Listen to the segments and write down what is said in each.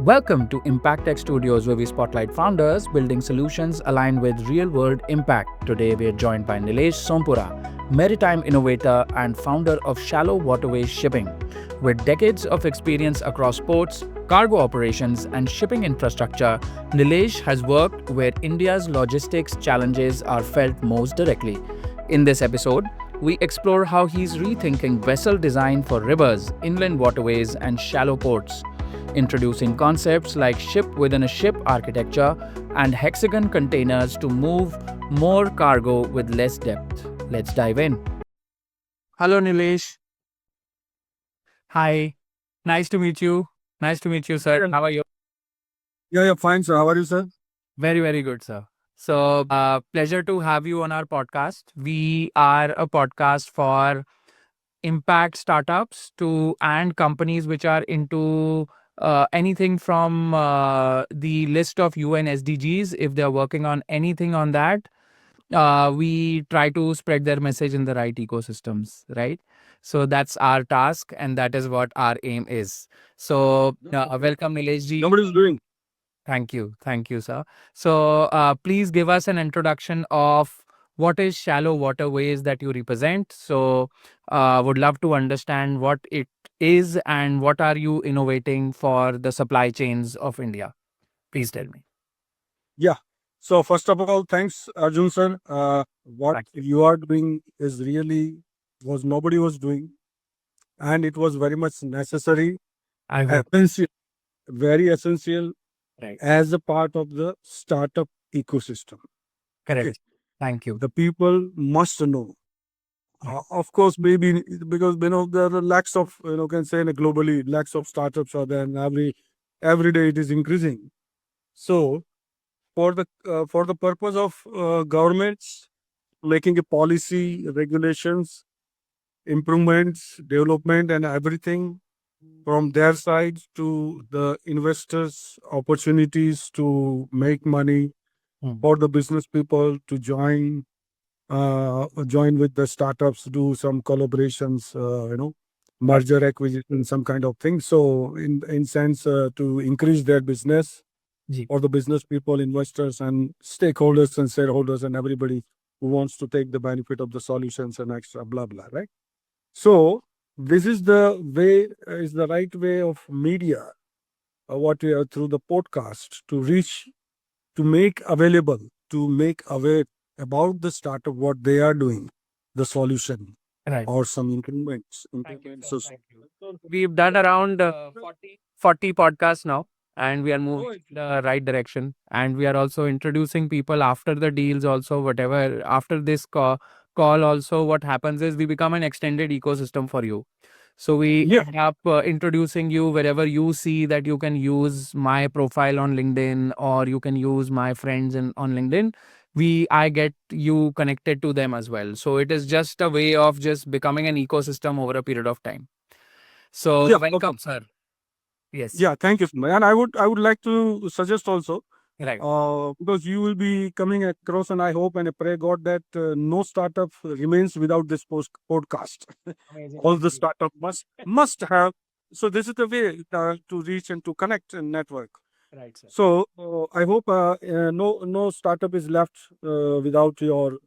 Welcome to Impact Tech Studios, where we spotlight founders building solutions aligned with real-world impact. Today, we are joined by Nilesh Sompura, maritime innovator and founder of Shallow Waterways Shipping. With decades of experience across ports, cargo operations, and shipping infrastructure, Nilesh has worked where India's logistics challenges are felt most directly. In this episode, we explore how he's rethinking vessel design for rivers, inland waterways, and shallow ports, introducing concepts like ship within a ship architecture and hexagon containers to move more cargo with less depth. Let's dive in. Hello, Nilesh. Hi. Nice to meet you. Nice to meet you, sir. How are you? Yeah, fine, sir. How are you, sir? Very, very good, sir. So, pleasure to have you on our podcast. We are a podcast for impact startups to and companies which are into anything from the list of UN SDGs. If they're working on anything on that, we try to spread their message in the right ecosystems, right? So that's our task, and that is what our aim is. So, welcome, Nilesh ji. Nobody's doing. Thank you, sir. So, please give us an introduction of what is Shallow Waterways that you represent. So, would love to understand what it is and what are you innovating for the supply chains of India. Please tell me. Yeah. So first of all, thanks, Arjun, sir. What Thank you are doing is really was nobody was doing, and it was very much necessary, I hope. essential, very essential Right. as a part of the startup ecosystem. Correct. Okay. Thank you. The people must know. Of course, maybe because there are lakhs of can say globally lakhs of startups are there, and every day it is increasing. So for the purpose of governments making a policy, regulations, improvements, development, and everything from their side to the investors, opportunities to make money for the business people to join with the startups, do some collaborations, merger acquisition, some kind of thing. So in sense to increase their business Ji. for the business people, investors, and stakeholders and shareholders and everybody who wants to take the benefit of the solutions and extra blah blah, right? So this is the way, is the right way of media, what we are through the podcast to reach, to make available, to make aware about the startup, what they are doing, the solution Right. or some increments. Thank you, sir. So, Thank you. We've done around 40 podcasts now, and we are moving in the right direction. And we are also introducing people after the deals, also, whatever. After this call, also, what happens is we become an extended ecosystem for you. So we yeah, end up introducing you wherever you see that you can use my profile on LinkedIn or you can use my friends on LinkedIn. I get you connected to them as well. So it is just a way of just becoming an ecosystem over a period of time. So yeah, welcome, sir. Yes. yeah. Thank you, and I would like to suggest also, Right. because you will be coming across, and I hope and I pray God that no startup remains without this podcast. Amazing. All Thank the you. startup must have. So this is the way to reach and to connect and network. Right, sir. So I hope no startup is left without your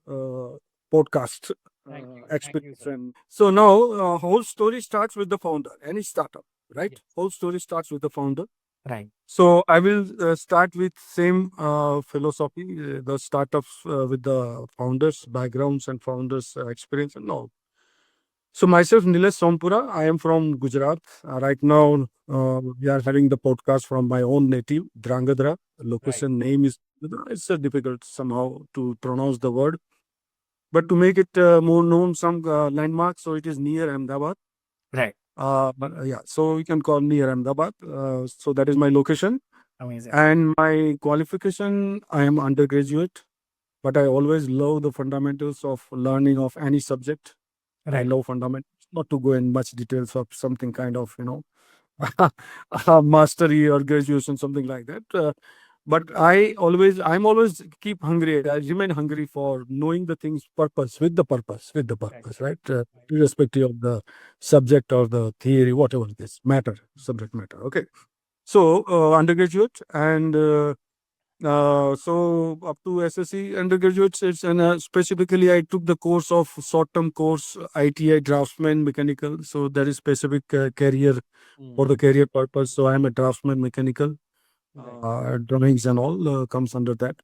podcast Thank you. Thank you, experience. sir. And so now whole story starts with the founder. Any startup, right? Yes. Whole story starts with the founder. Right. So I will start with same philosophy, the startups with the founders' backgrounds and founders' experience and all. So myself, Nilesh Sompura, I am from Gujarat. Right now, we are having the podcast from my own native, Drangadra. Location name is, it's difficult somehow to pronounce the word. But to make it more known, some landmarks, so it is near Ahmedabad. Right. Yeah, so we can call near Ahmedabad. So that is my location. Amazing. And my qualification, I am undergraduate, but I always love the fundamentals of learning of any subject. I Right. love fundamentals, not to go in much details of something kind of, mastery or graduation, something like that. But I'm always keep hungry. I remain hungry for knowing the things with the purpose, right? Irrespective of the subject or the theory, whatever it is, subject matter. Okay. So undergraduate and so up to SSC undergraduates, it's and specifically I took the course of short-term course ITI draftsman mechanical. So there is specific career for the career purpose. So I am a draftsman mechanical. Drawings and all comes under that.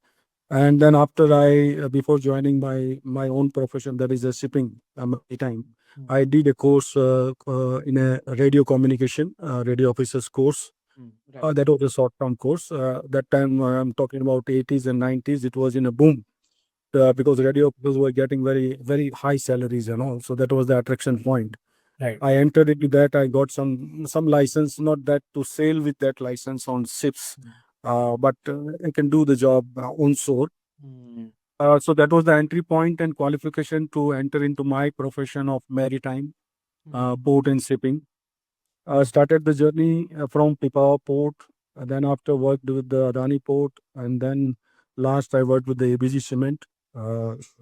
And then after before joining my own profession, that is a shipping time, I did a course in a radio communication, radio officers course. That was a short-term course. That time I'm talking about 80s and 90s. It was in a boom because radio officers were getting very very high salaries and all. So that was the attraction point. Right. I entered into that. I got some license, not that to sail with that license on ships, but I can do the job on shore. So that was the entry point and qualification to enter into my profession of maritime, port and shipping. Started the journey from Pipavav port, then after worked with the Adani port, and then last I worked with the ABG Cement.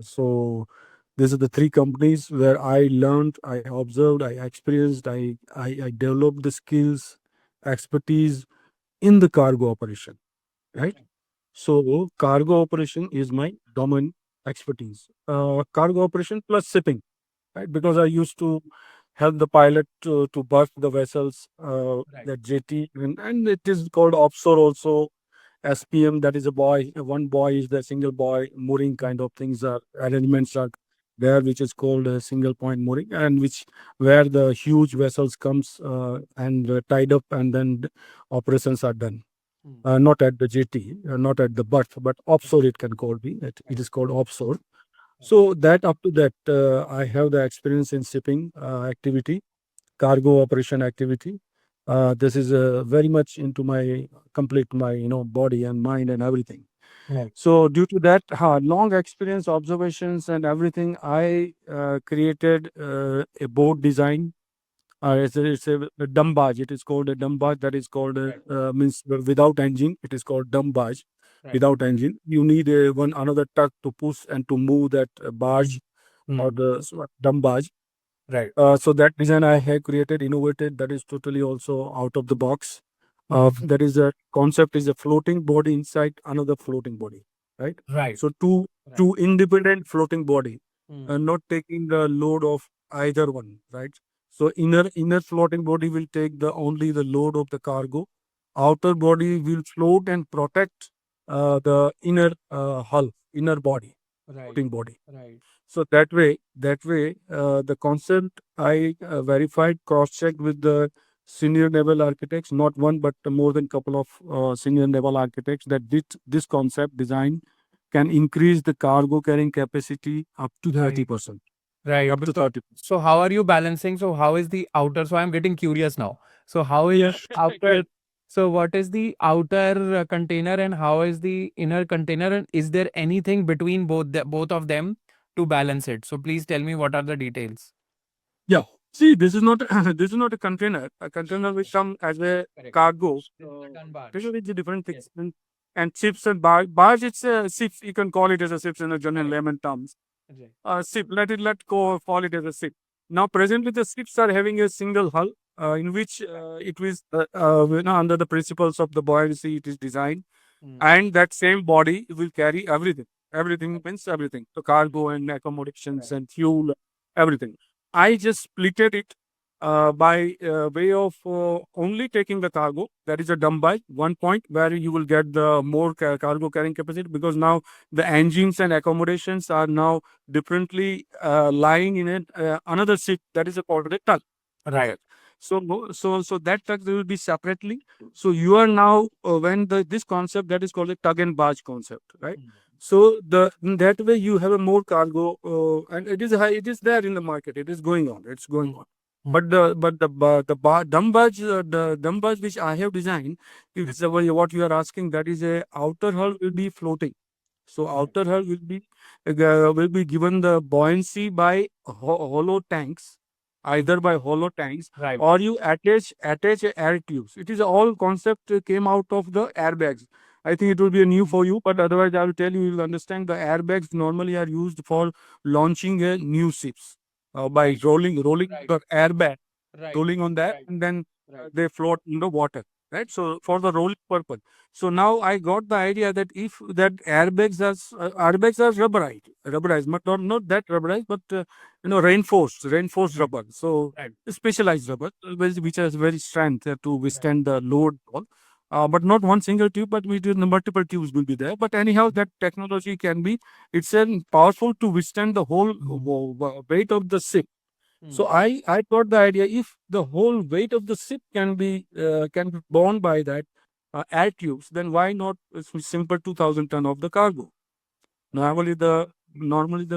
So these are the three companies where I learned, I observed, I experienced, I developed the skills, expertise in the cargo operation, right? So cargo operation is my domain expertise. Cargo operation plus shipping, right? Because I used to help the pilot to berth the vessels, the jetty, and it is called offshore also. SPM, that is a buoy. One buoy is the single buoy mooring kind of things are arrangements are there, which is called a single point mooring, and which where the huge vessels comes and tied up, and then operations are done. Not at the jetty, not at the berth, but offshore it can call be. It is called offshore. So that up to that, I have the experience in shipping activity, cargo operation activity. This is very much into my complete my body and mind and everything. Right. So due to that long experience, observations and everything, I created a boat design. It's a dumb barge. It is called a dumb barge. That is called means without engine. It is called dumb barge. Right. Without engine, you need one another truck to push and to move that barge or the dumb barge. Right. So that design I have created, innovated. That is totally also out of the box. That is a concept is a floating body inside another floating body, right? Right. So two independent floating body, not taking the load of either one, right? So inner floating body will take the only the load of the cargo. Outer body will float and protect the inner hull, inner body, floating body. Right. So that way, the concept I verified, cross-checked with the senior naval architects, not one but more than couple of senior naval architects, that this concept design can increase the cargo carrying capacity up to 30%. Right. Up to 30%. So how are you balancing? So how is the outer? So I'm getting curious now. So how is outer? So what is the outer container and how is the inner container? And is there anything between both of them to balance it? So please tell me what are the details. Yeah. See, this is not this is not a container. A container will come as a Correct. cargo. These are the different things. And ships and barge, it's a ship. You can call it as a ship in a general layman terms. Ship. Let go call it as a ship. Now, presently, the ships are having a single hull, in which it is under the principles of the buoyancy. It is designed, and that same body will carry everything. Everything means everything. The cargo and accommodations and fuel, everything. I just splitted it by way of only taking the cargo. That is a dumb by one point where you will get the more cargo carrying capacity, because now the engines and accommodations are now differently lying in another ship, that is a called a tug. Right. So that tug will be separately. So you are now when this concept that is called a tug and barge concept, right? So that way you have a more cargo, and it is high. It is there in the market. It is going on. It's going on. But dumb barge, the dumb barge which I have designed, is what you are asking. That is a outer hull will be floating. So outer hull will be given the buoyancy by hollow tanks, either by hollow tanks, Right. or you attach air tubes. It is all concept came out of the airbags. I think it will be new for you, but otherwise I will tell you, you will understand the airbags normally are used for launching a new ships by rolling Right. the airbag, Right. rolling on that, Right. and then Right. they float in the water. right? So for the rolling purpose. So now I got the idea that if that airbags are rubberized, but not that rubberized, but reinforced rubber. So specialized rubber, which has very strength to withstand the load. But not one single tube, but the multiple tubes will be there. But anyhow, that technology can be it's powerful to withstand the whole weight of the ship. So I got the idea if the whole weight of the ship can be borne by that air tubes, then why not simple 2,000 ton of the cargo? Normally the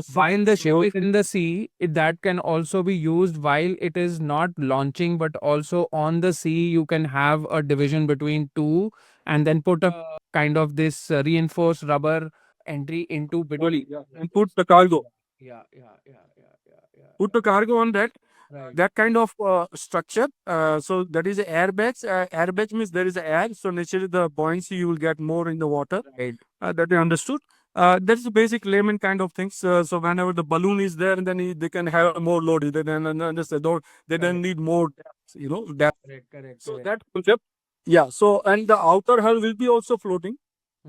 ship While the is ship is floating. in the sea, that can also be used while it is not launching, but also on the sea. You can have a division between two and then put a kind of this reinforced rubber entry into between. Yeah, and put the cargo. Yeah, yeah, yeah, yeah, yeah, yeah, Put the cargo on that yeah. Right. that kind of structure. So that is airbags. Airbags means there is air, so naturally the buoyancy you will get more in the water. Right. That I understood. That's the basic layman kind of things. So whenever the balloon is there, then they can have more load. They don't need more depth, depth. Correct, correct, So correct. that concept. Yeah. So and the outer hull will be also floating.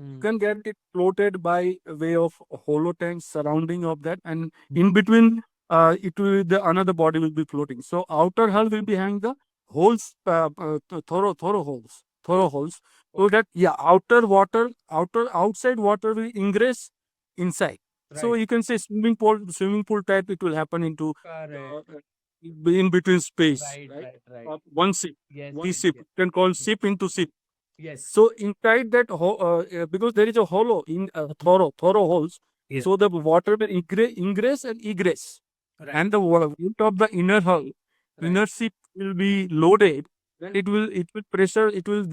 You can get it floated by way of hollow tanks surrounding of that, and in between, it will the another body will be floating. So outer hull will be having the holes, thorough holes, so that outside water will ingress inside. So Right. you can say swimming pool type. It will happen into Correct. in between space, Right, right? right, right. One ship, Yes, one yes, ship. yes. You can call ship into ship. Yes. So inside that, because there is a hollow in thorough holes, Yes. so the water will ingress and egress, Right. and the weight of the inner hull, Right. inner ship will be loaded. Then it will pressure. It will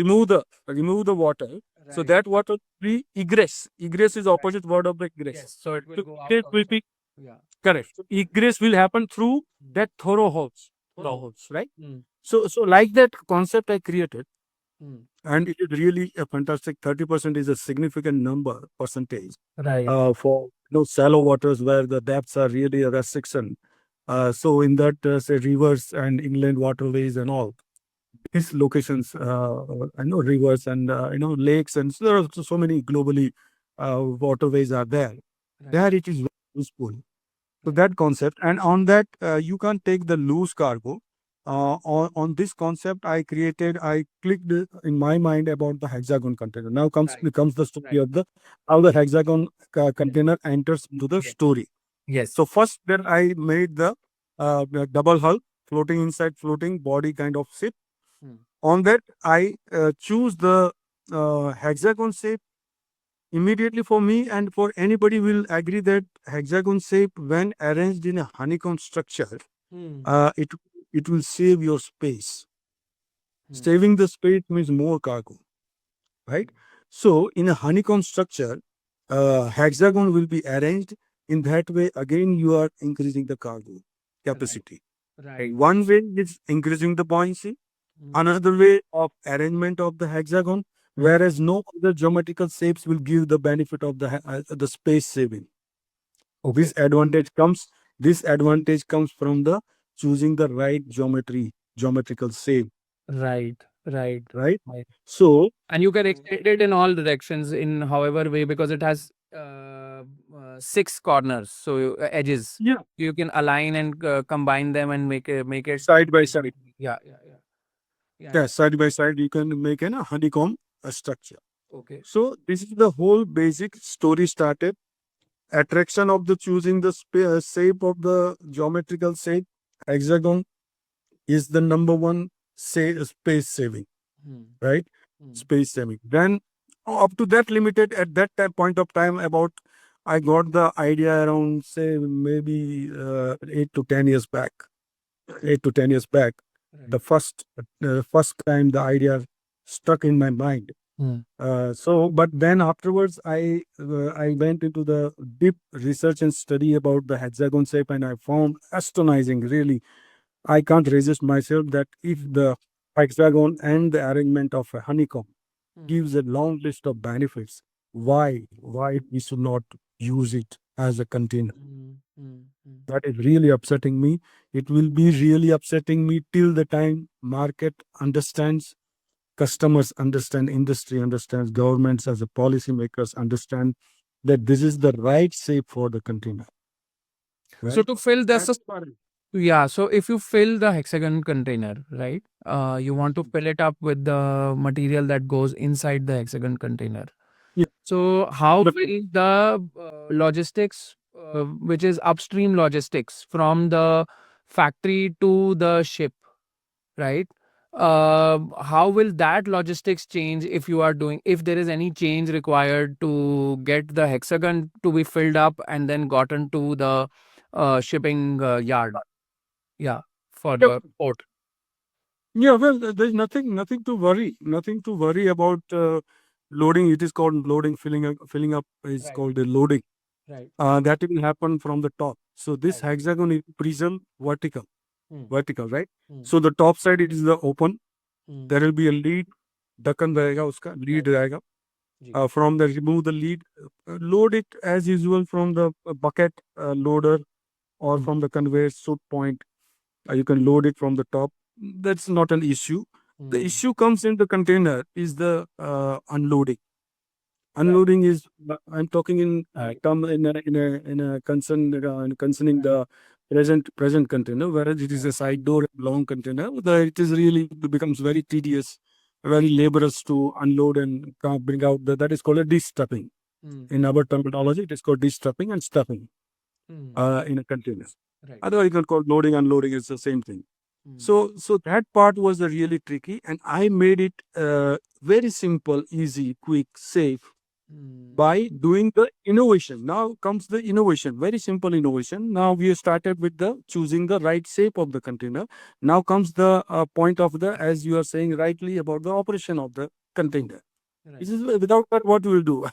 remove the water. So Right. that water will be egress. Egress is Right. opposite word of the egress. Yes. So it will So go out egress of will the. be Yeah. correct. So egress will happen through that thorough holes. Thorough holes, right? So like that concept I created. And it is really a fantastic 30% is a significant number percentage Right. for shallow waters where the depths are really a restriction. So in that say rivers and inland waterways and all these locations, I know rivers and lakes, and so there are so many globally waterways are there. Right. There it is very useful. So that concept, and on that, you can take the loose cargo. On this concept, I clicked in my mind about the hexagon container. Now becomes the story of the how the hexagon container enters into the story. Yes. So first, then I made the double hull, floating inside, floating body kind of ship. On that, I choose the hexagon shape immediately for me and for anybody will agree that hexagon shape when arranged in a honeycomb structure, it will save your space. Saving the space means more cargo, right? So in a honeycomb structure, hexagon will be arranged in that way. Again, you are increasing the cargo capacity. Right. One way is increasing the buoyancy. Another way of arrangement of the hexagon, whereas no other geometrical shapes will give the benefit of the space saving. Okay. This advantage comes from the choosing the right geometrical shape, Right. Right. right? Right. So And you can extend it in all directions in however way because it has six corners, so edges. yeah, You can align and combine them and make it. side by side, Yeah. Yeah. Yeah. Yeah. yeah, Yeah. side by side, you can make a honeycomb structure. Okay. So this is the whole basic story started. Attraction of the choosing the shape of the geometrical shape, hexagon is the number one say space saving, right? Space saving. Then up to that limited at that point of time about I got the idea around say maybe 8 to 10 years back. 8 to 10 years back, Right. the first time the idea struck in my mind. But then afterwards, I went into the deep research and study about the hexagon shape, and I found astonishing. Really, I can't resist myself that if the hexagon and the arrangement of a honeycomb gives a long list of benefits, why we should not use it as a container? That is really upsetting me. It will be really upsetting me till the time market understands customers understand, industry understands, governments as a policymakers understand that this is the right shape for the container. So Right? to fill this, That's part. yeah. So if you fill the hexagon container, right? You want to fill it up with the material that goes inside the hexagon container. Yeah. So how But will the logistics, which is upstream logistics from the factory to the ship, right? How will that logistics change if you are doing, if there is any change required to get the hexagon to be filled up and then gotten to the shipping yard? Yeah, for yeah, the port. yeah, well, there's nothing to worry about loading. It is called loading. Filling up is Right, called the loading. right, That will happen from the top. So this right. hexagon is prism vertical, Hmm, right? hmm, So the top side it is the open. hmm. There will be a lead, ढक्कन रहेगा उसका, lead Right. रहेगा. जी. From the remove the lead, load it as usual from the bucket loader or Hmm, from the conveyor shoot point. You can load it from the top. That's not an issue. The hmm. issue comes in the container is the unloading. Right, Unloading is I'm talking in right, term in a concern concerning the present container, whereas it is right. a side door long container. It is really it becomes very tedious, very laborious to unload and bring out. That is called a de-stuffing. Hmm, In our terminology, it is called de-stuffing and stuffing hmm. in a container. Right. Otherwise, you can call loading unloading is the same thing. Hmm, So that part was really tricky, and I made it very simple, easy, quick, safe hmm. by doing the innovation. Now comes the innovation, very simple innovation. Now we started with the choosing the right shape of the container. Now comes the point of the, as you are saying rightly about the operation of the container. Right. This is without that, what we will do?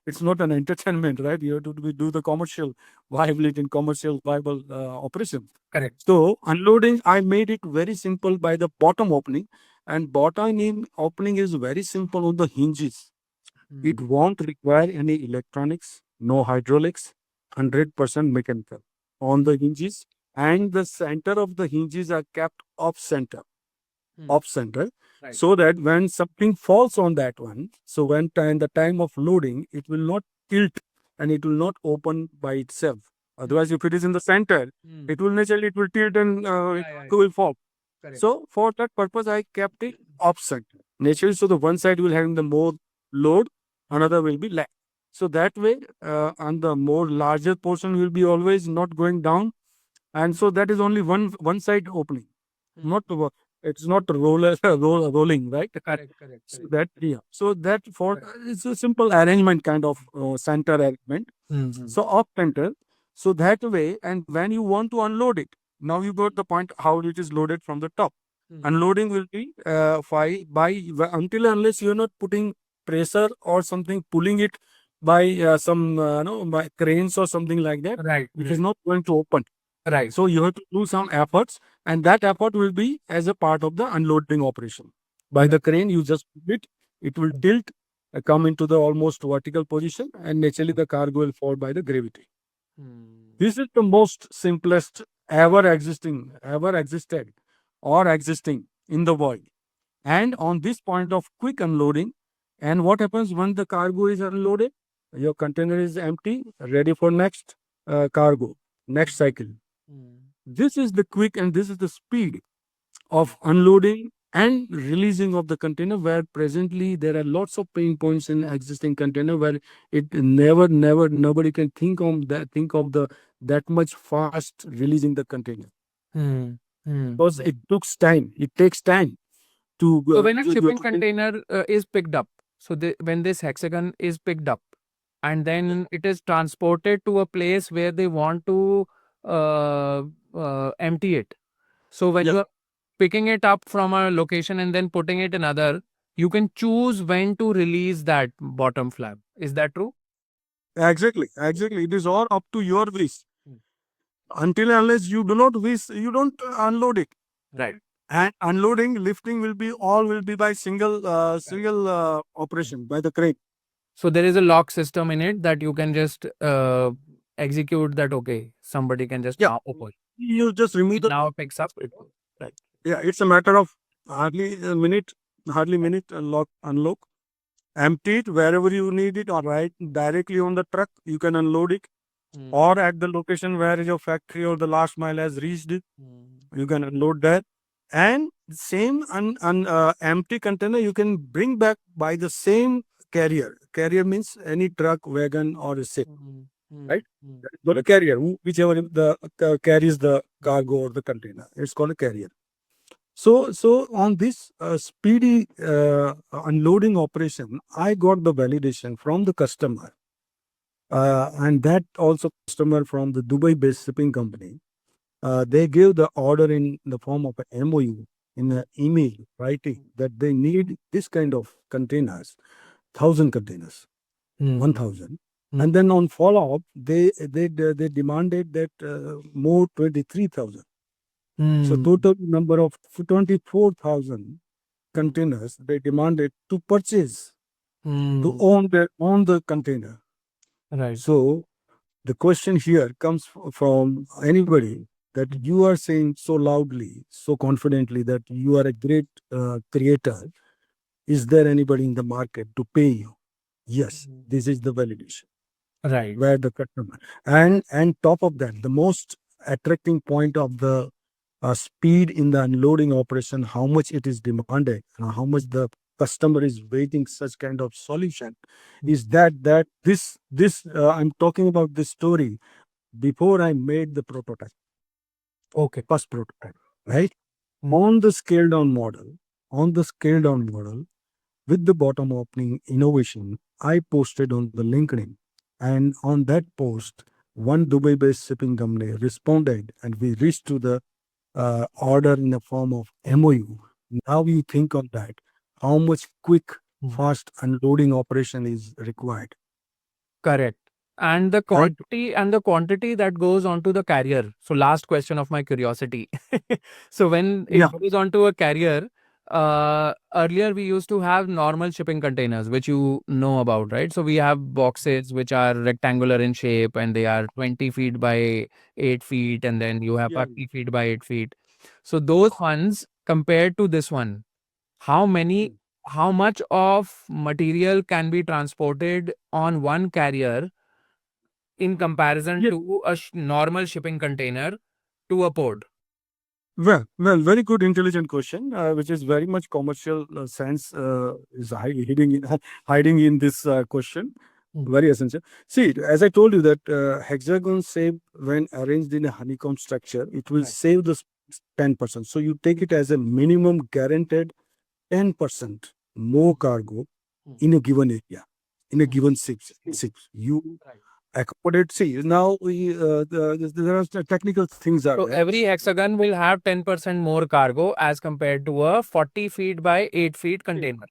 It's not an entertainment, right? You have to do the commercial viability and commercial viable operation. Correct. So unloading, I made it very simple by the bottom opening, and opening is very simple on the hinges. It Hmm, won't require any electronics, no hydraulics, 100% mechanical on the hinges, and the center of the hinges are kept hmm. off center, Right. so that when something falls on that one, so when time the time of loading, it will not tilt and it will not open by itself. Hmm, Otherwise, if it is in the center, hmm. it will tilt and Yeah, yeah, it will fall. correct. So for that purpose, I kept it off center. Naturally, so the one side will having the more load, Hmm, another will be less. So that way, and the more larger portion will be always not going down, and so that is only one side opening, hmm. not it's not rolling, right? Correct, correct, So correct. that, yeah, so that for Correct. it's a simple arrangement kind of center arrangement. Hmm, hmm, So off center, so that way, and when you want to unload it, now you got the point how it is loaded from the top. hmm. Unloading will be until unless you're not putting pressure or something pulling it by some no by cranes or something like that, Right, it is right, not going to open. right. So you have to do some efforts, and that effort will be as a part of the unloading operation. By Right. the crane, you just put it will tilt, come into the almost vertical position, and naturally the cargo will fall by the gravity. Hmm. This is the most simplest ever existed, or existing in the world. And on this point of quick unloading, and what happens when the cargo is unloaded? Your container is empty, ready for next cargo, next cycle. Hmm. This is the quick and this is the speed of unloading and releasing of the container, where presently there are lots of pain points in existing container where it never nobody can think of the that much fast releasing the container, Hmm. Hmm. because it takes time to So when a you shipping have to think. container is picked up, so when this hexagon is picked up, and then it is transported to a place where they want to uh, empty it. So when Yeah, you are picking it up from a location and then putting it in other, you can choose when to release that bottom flap. Is that true? exactly, it is all up to your wish. Hmm. Until and unless you do not wish, you don't unload it. Right. And unloading, lifting will be by Correct. single operation by the crane. So there is a lock system in it that you can just execute that. Okay, somebody can just Yeah, now open. you just remove It the now picks up. It, right. yeah. It's a matter of hardly a minute. hardly minute, unlock, unlock, empty it wherever you need it, or right directly on the truck, you can unload it, or at the location where your factory or the last mile has reached it, you can unload that. And same empty container you can bring back by the same carrier. Carrier means any truck, wagon, or a ship, right? That is called a carrier, whichever the carries the cargo or the container. It's called a carrier. So on this speedy unloading operation, I got the validation from the customer, and that also customer from the Dubai-based shipping company. They gave the order in the form of an MOU in an email writing that they need this kind of containers, 1,000 containers, 1,000. And then on follow up, they demanded that more 23,000. So total number of 24,000 containers they demanded to purchase to own the container. Right. So the question here comes from anybody that you are saying so loudly, so confidently that you are a great creator. Is there anybody in the market to pay you? Yes, this is the validation Right. where the customer, and top of that, the most attracting point of the speed in the unloading operation, how much it is demanded and how much the customer is waiting such kind of solution, is that this I'm talking about this story before I made the prototype, Okay. first prototype, right? On the scale down model, on the scale down model, with the bottom opening innovation, I posted on the LinkedIn. And on that post, one Dubai based shipping company responded, and we reached to the order in the form of MOU. Now you think on that, how much quick, fast unloading operation is required, Correct. And the right? quantity that goes onto the carrier. So last question of my curiosity. So when it Yeah, goes onto a carrier, earlier we used to have normal shipping containers, which you know about, right? So we have boxes which are rectangular in shape and they are 20 feet by 8 feet, and then you have yeah. 30 feet by 8 feet. So those ones compared to this one, how many, how much of material can be transported on one carrier in comparison Yes. to a normal shipping container to a port? Well, very good, intelligent question, which is very much commercial sense is hiding in, hiding in this question. Very essential. See, as I told you that hexagon shape when arranged in a honeycomb structure, it will Right. save the 10%. So you take it as a minimum guaranteed 10% more cargo in a given area, in a given ship. You Right. accommodate. See, now there are technical things are So there. every hexagon will have 10% more cargo as compared to a 40 feet by 8 feet container.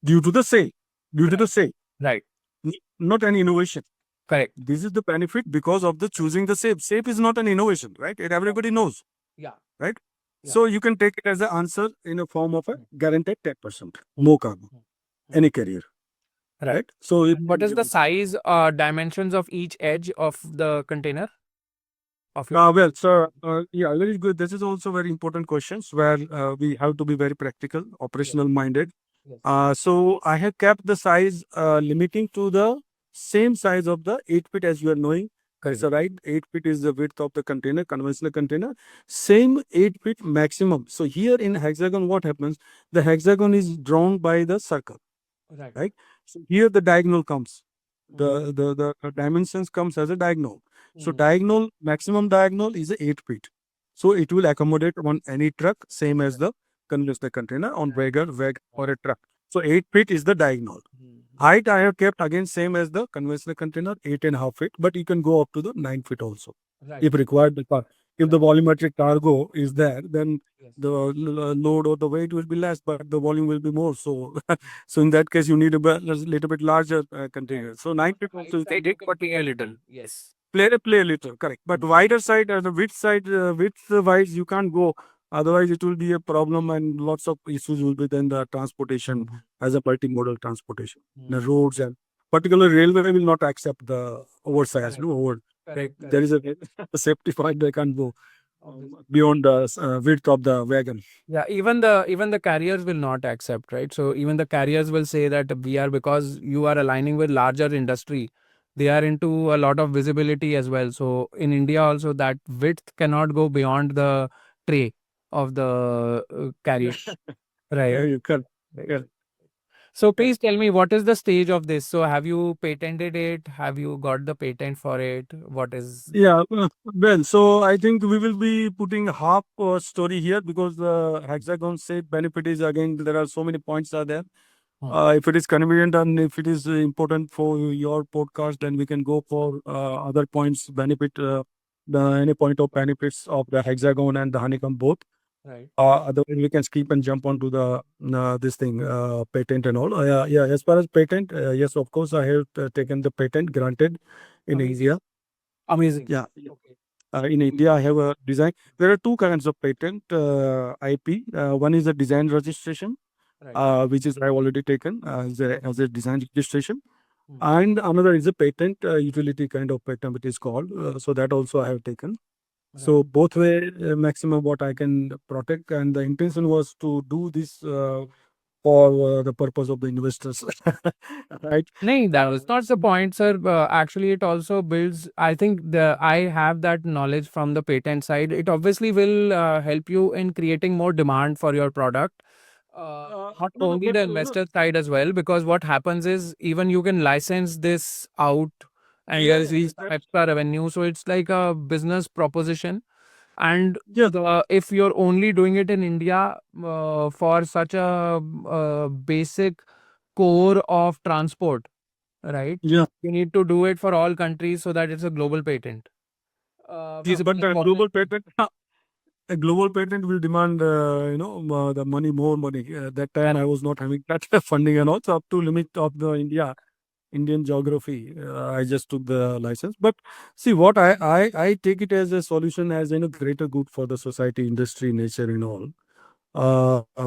Due to the sale, due to the Right. sale, Right. not an innovation. Correct. This is the benefit because of the choosing the shape. Shape is not an innovation, right? It everybody knows, Yeah. right? Yeah. So you can take it as an answer in a form of a guaranteed 10% more cargo, any carrier, Right. right? So And what is the size, dimensions of each edge of the container of your? well, sir, yeah, very good. This is also very important questions where we have to be very practical, operational minded. Yes. So I have kept the size limiting to the same size of the 8 feet as you are knowing. Correct. So right, 8 feet is the width of the container, conventional container. Same 8 feet maximum. So here in hexagon, what happens? The hexagon is drawn by the circle, Right. right? So here the diagonal comes. The dimensions comes as a diagonal. So diagonal, maximum diagonal is 8 feet. So it will accommodate on any truck, same as the conventional container on wagon or a truck. So 8 feet is the diagonal. Height I have kept again same as the conventional container, 8.5 feet, but you can go up to the 9 feet also Right. if required. If the volumetric cargo is there, then Yes. the load or the weight will be less, but the volume will be more. So, so in that case, you need a little bit larger container. So 9 feet also is They did play a little. Yes. play a little, correct. But wider side, the width side, width wise, you can't go. Otherwise, it will be a problem, and lots of issues will be then the transportation as a multimodal transportation. The roads and particularly railway will not accept the oversized, no over. Correct. There is a, a safety point they can't go. beyond the width of the wagon. Yeah, even the carriers will not accept, right? So even the carriers will say that we are, because you are aligning with larger industry, they are into a lot of visibility as well. So in India also, that width cannot go beyond the tray of the carrier. Yeah, Right. you can. Right. Yeah. So please tell me, what is the stage of this? So have you patented it? Have you got the patent for it? What is? Yeah, well, so I think we will be putting half story here because the hexagon shape benefit is again there are so many points are there. If it is convenient and if it is important for your podcast, then we can go for other points benefit the any point of benefits of the hexagon and the honeycomb both. Right. Otherwise, we can skip and jump onto the this thing patent and all. Yeah, as far as patent, yes, of course, I have taken the patent granted in Amazing. India. Amazing. Yeah, Okay. in India, I have a design. There are two kinds of patent IP. One is a design registration, Right. which is I already taken as a design registration, Hmm. and another is a patent utility kind of patent, it is called. So that also I have taken. So Right. both way maximum what I can protect, and the intention was to do this for the purpose of the investors, right? No, that was not the point, sir. Actually, it also builds. I think I have that knowledge from the patent side. It obviously will help you in creating more demand for your product. Not No, no, only but the no, investor side as well, because what happens is even you can license this out and yeah, there is yeah, these extra revenue. So it's like a business proposition. And yeah, if you're only doing it in India for such a basic core of transport, right? yeah. You need to do it for all countries so that it's a global patent. Yeah, Feasible but the model. global patent, a global patent will demand, the money, more money. That time I Correct. was not having that funding and also up to limit of the Indian geography. I just took the license. But see, what I take it as a solution, as greater good for the society, industry, nature, and all.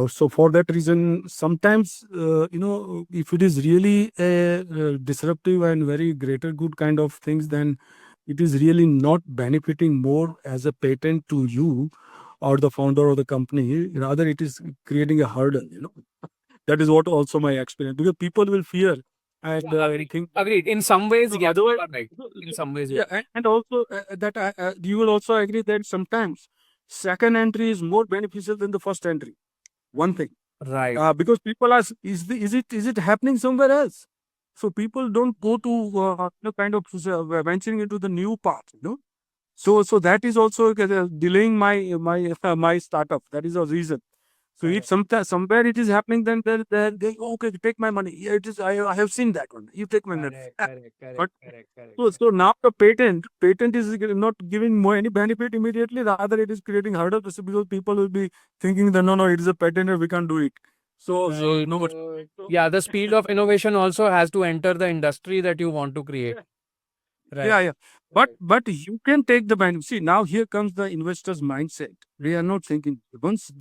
So for that reason, sometimes if it is really a, disruptive and very greater good kind of things, then it is really not benefiting more as a patent to you or the founder of the company. Rather, it is creating a hurdle. That is what also my experience, because people will fear and Yeah, agreed. think. Agreed. In some ways, So yes, you otherwise, are right. In some ways, yeah, yes. and also that you will also agree that sometimes second entry is more beneficial than the first entry. One thing, Right. because people ask, is it happening somewhere else? So people don't go to kind of venturing into the new path. So that is also delaying my startup. That is a reason. So if Correct. somewhere it is happening, then they okay, take my money. Yeah, it is. I have seen that one. You take my money. Correct. Correct. Correct. But Correct. Correct. so now the patent is not giving more any benefit immediately. Rather, it is creating hurdles because people will be thinking that no, it is a patent and we can't do it. So Right. no, but Yeah, the speed of innovation also has to enter the industry that you want to create. Right. yeah, yeah. But you can take the benefit. See, now here comes the investor's mindset. They are not thinking. Once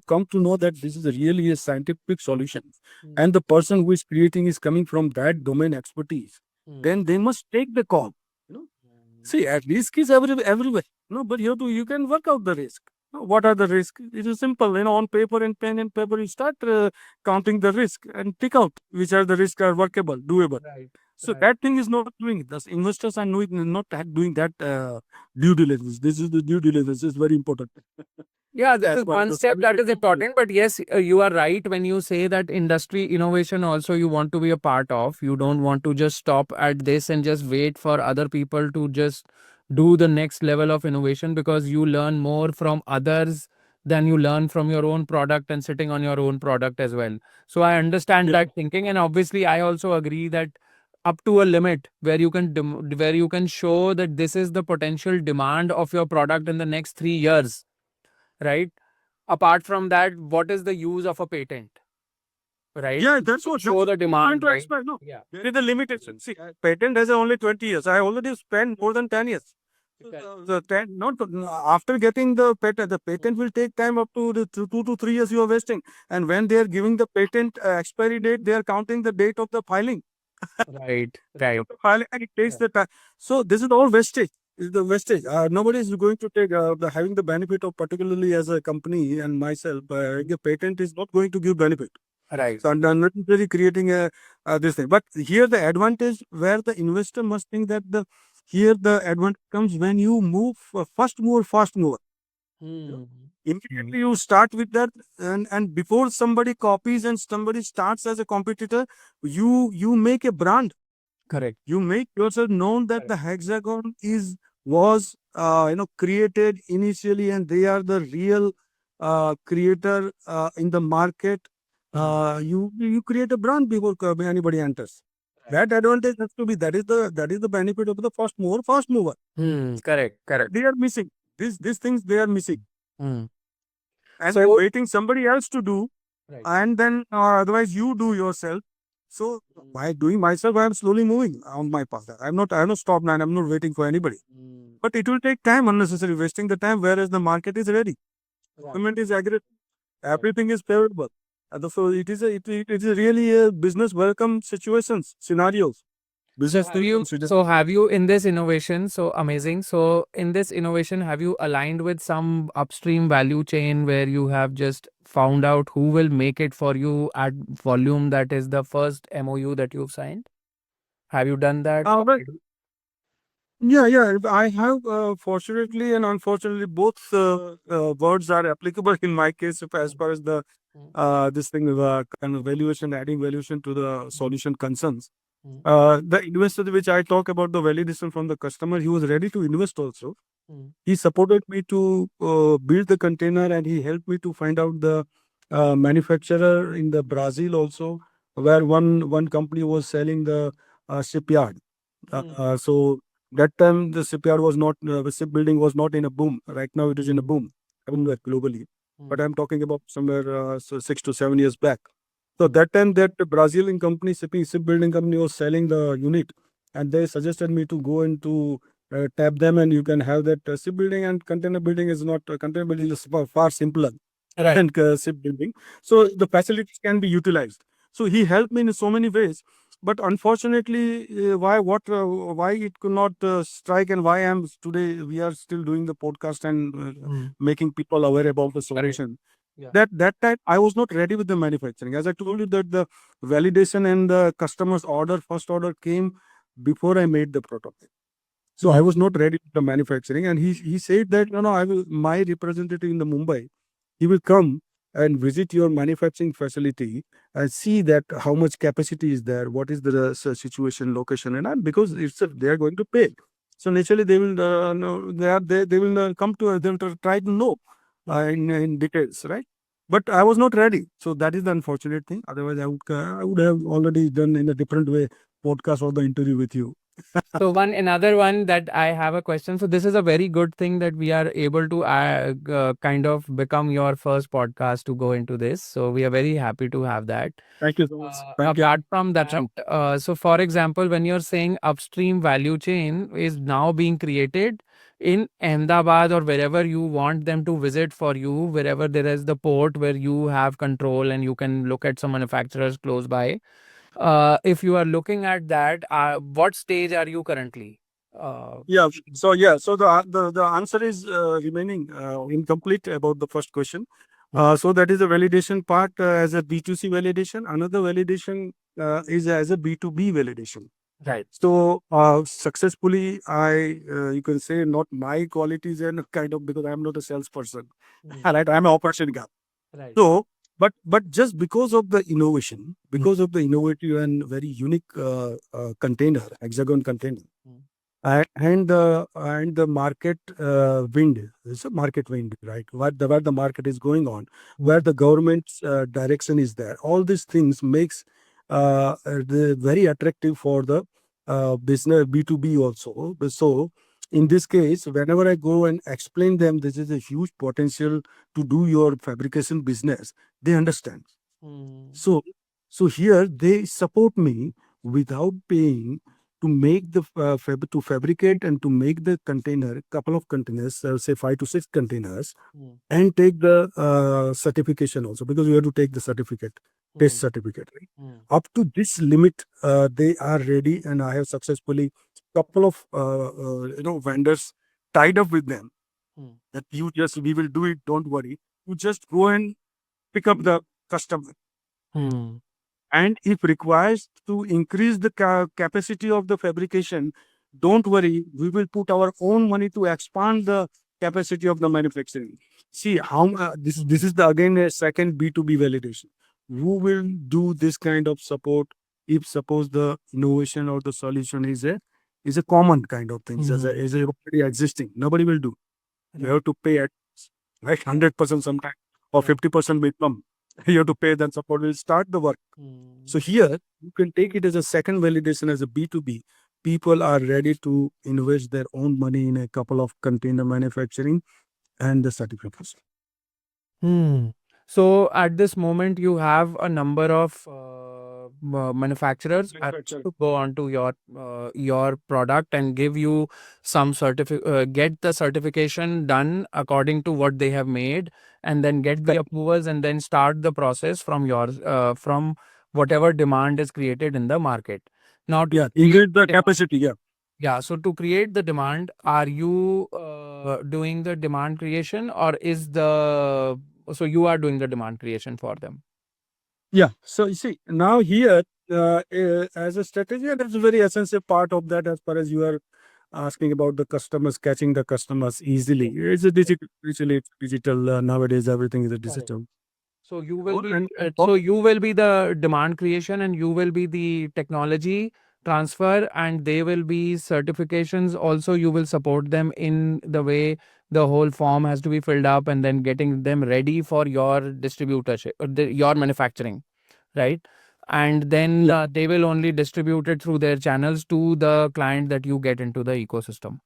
come to know that this is really a scientific solution, Mm. and the person who is creating is coming from that domain expertise, Mm. then they must take the call. You know, see, at risk is everywhere. No, but you can work out the risk. What are the risks? It is simple. On paper and pen and paper, you start counting the risk and pick out which are the risks are workable, doable. Right. So Right. that thing is not doing it. The investors are not doing that due diligence. This is the due diligence is very important. Yeah, this As is far as one the step that is solution. important. But yes, you are right when you say that industry innovation also you want to be a part of. You don't want to just stop at this and just wait for other people to just do the next level of innovation, because you learn more from others than you learn from your own product and sitting on your own product as well. So I understand Yeah, that thinking, and obviously I also agree that up to a limit where you can where you can show that this is the potential demand of your product in the next 3 years, right? Apart from that, what is the use of a patent, right? yeah, that's what Show the I'm trying demand, to right? explain. No, Yeah. there is a limitation. See, patent has only 20 years. I already spent more than 10 years. So, Correct. the 10, not after getting the patent will take time up to the 2 to 3 years you are wasting. And when they are giving the patent expiry date, they are counting the date of the filing. Right, right. Filing and it takes Yeah. the time. So this is all wastage. is the wastage. Nobody is going to take having the benefit of, particularly as a company and myself. The patent is not going to give benefit. Right. So I'm not necessarily creating a this thing. But here the advantage where the investor must think that the advantage comes when you move first mover, fast mover. Hmm. Immediately you start with that, and before somebody copies and somebody starts as a competitor, you make a brand. Correct. You make yourself known that the hexagon was created initially, and they are the real creator in the market. You create a brand before anybody enters. That advantage has to be, that is the benefit of the first mover, fast mover. Correct. Correct. They are missing these things, they are missing, Hmm. and then So, waiting somebody else to do, right. and then otherwise you do yourself. So by doing myself, I am slowly moving on my path. I'm not stopped, and I'm not waiting for anybody. But it will take time, unnecessary wasting the time, whereas the market is ready. Right. Government is aggressive. Everything is favorable. And so it is really a business welcome situations, scenarios. Business Have you have you in this innovation, so amazing, so in this innovation have you aligned with some upstream value chain where you have just found out who will make it for you at volume, that is the first MOU that you've signed? Have you done that? Well, yeah. I have, fortunately and unfortunately, both words are applicable in my case, as far as the this thing of kind of valuation, adding valuation to the solution concerns. The investor which I talk about, the validation from the customer, he was ready to invest also. He supported me to build the container, and he helped me to find out the manufacturer in the Brazil also, where one company was selling the shipyard. So that time the shipyard was not, the shipbuilding was not in a boom. Right now it is in a boom everywhere globally. But I'm talking about somewhere 6 to 7 years back. So that time that Brazilian company, shipbuilding company, was selling the unit, and they suggested me to go into tap them, and you can have that shipbuilding, and container building is not, container building is far simpler than shipbuilding. So the facilities can be utilized. So he helped me in so many ways. But unfortunately, why it could not strike, and why I'm today we are still doing the podcast and making people aware about the solution. Yeah. That time I was not ready with the manufacturing. As I told you, that the validation and the customer's first order came before I made the prototype. So I was not ready with the manufacturing, and he said that no, I will, my representative in the Mumbai, he will come and visit your manufacturing facility and see that how much capacity is there, what is the situation, location, and because they are going to pay. So naturally they will know, they will come to them to try to know in details, right? But I was not ready, so that is the unfortunate thing. Otherwise, I would have already done in a different way podcast or the interview with you. So another one that I have a question. So this is a very good thing that we are able to kind of become your first podcast to go into this. So we are very happy to have that. Thank you so much. Thank you. Apart from that, so for example, when you're saying upstream value chain is now being created in Ahmedabad or wherever you want them to visit for you, wherever there is the port where you have control and you can look at some manufacturers close by. If you are looking at that, what stage are you currently? Yeah. So the answer is remaining incomplete about the first question. So that is the validation part as a B2C validation. Another validation is as a B2B validation. Right. So successfully, you can say, not my qualities, and kind of, because I'm not a salesperson, right? I'm an operation guy. Right. So, but just because of the innovation, because of the innovative and very unique container, hexagon container, and the market wind, it's a market wind, right? Where the market is going on, where the government's direction is there. All these things makes the very attractive for the business B2B also. So in this case, whenever I go and explain them, this is a huge potential to do your fabrication business, they understand. So, so here they support me without paying to make the to fabricate and to make the container, couple of containers, say 5 to 6 containers, and take the certification also, because you have to take the certificate, test certificate. Right? Up to this limit, they are ready, and I have successfully couple of vendors tied up with them Hmm. that we will do it, don't worry. You just go and pick up the customer. Hmm. And if requires to increase the capacity of the fabrication, don't worry, we will put our own money to expand the capacity of the manufacturing. See how this is the again a second B2B validation. Who will do this kind of support if suppose the innovation or the solution is a common kind of thing, is a already existing. Nobody will do. You have to pay at right 100% sometime or 50% minimum. You have to pay, then support will start the work. So here you can take it as a second validation as a B2B. People are ready to invest their own money in a couple of container manufacturing and the certificates. Hmm. So at this moment, you have a number of manufacturers that Manufacturer. to go onto your product and give you some get the certification done according to what they have made, and then get the approvals, and then start the process from your from whatever demand is created in the market. Now, to Yeah, create increase the demand, capacity. Yeah. yeah. So to create the demand, are you doing the demand creation, or is the so you are doing the demand creation for them? Yeah. So you see, now here, as a strategy, and that's a very essential part of that as far as you are asking about the customers, catching the customers easily. It's a digital nowadays, everything is a Correct. digital. So you will be And so you will be the demand creation, and you will be the technology transfer, and they will be certifications. Also, you will support them in the way the whole form has to be filled up, and then getting them ready for your distributorship, your manufacturing, right? And then they will only distribute it through their channels to the client that you get into the ecosystem,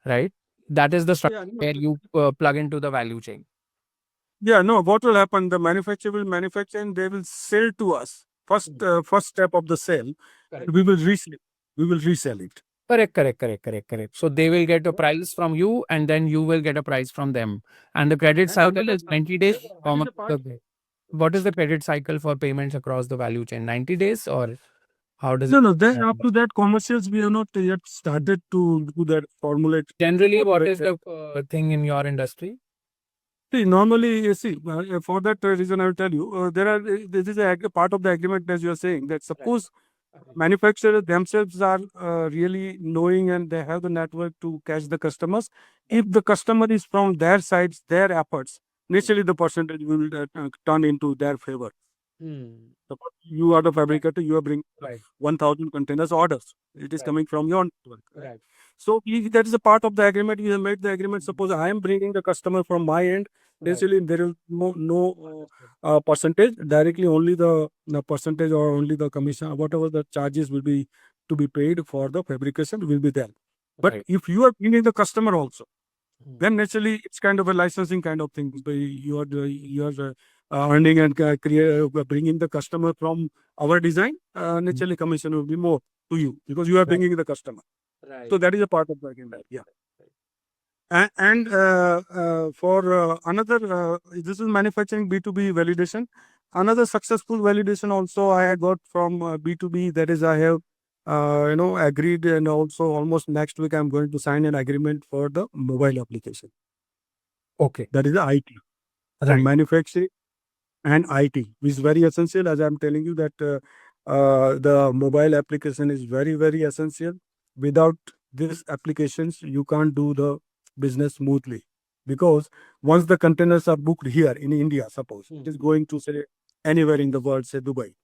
right? That is the structure yeah, no, where you plug into the value chain. yeah, no. What will happen? The manufacturer will manufacture and they will sell to us. First step of the sale, Correct. and we will resell. We will resell it. Correct. So they will get a price from you, and then you will get a price from them. And the credit cycle is 90 days. That is the part. What is the credit cycle for payments across the value chain? 90 days, or how does No, it no. Then happen? after that, commercials we have not yet started to do that formulate. Generally, what is the thing in your industry? See, normally, you see, for that reason, I will tell you, this is a part of the agreement as you are saying that suppose manufacturers themselves are really knowing and they have the network to catch the customers. If the customer is from their sides, their efforts, naturally the percentage will turn into their favor. Hmm. Suppose you are the fabricator, you are bringing Right. 1,000 containers orders. It is Right. coming from your network. Right. So if that is a part of the agreement. We have made the agreement. Suppose I am bringing the customer from my end. Right. Basically, there is no percentage. Directly, only the percentage or only the commission, whatever the charges will be to be paid for the fabrication will be there. But Right. if you are bringing the customer also, Hmm. then naturally it's kind of a licensing kind of thing. But you are earning and bringing the customer from our design. Naturally, commission will be more to you because you are Right. bringing the customer. Right. So that is a part of the agreement. Yeah. And for another, this is manufacturing B2B validation. Another successful validation also I had got from B2B. That is, I have agreed, and also almost next week I'm going to sign an agreement for the mobile application. Okay. That is the IT. So Right. manufacturing and IT, which is very essential. As I'm telling you that the mobile application is very essential. Without these applications, you can't do the business smoothly because once the containers are booked here in India, suppose it is going to say anywhere in the world, say Dubai.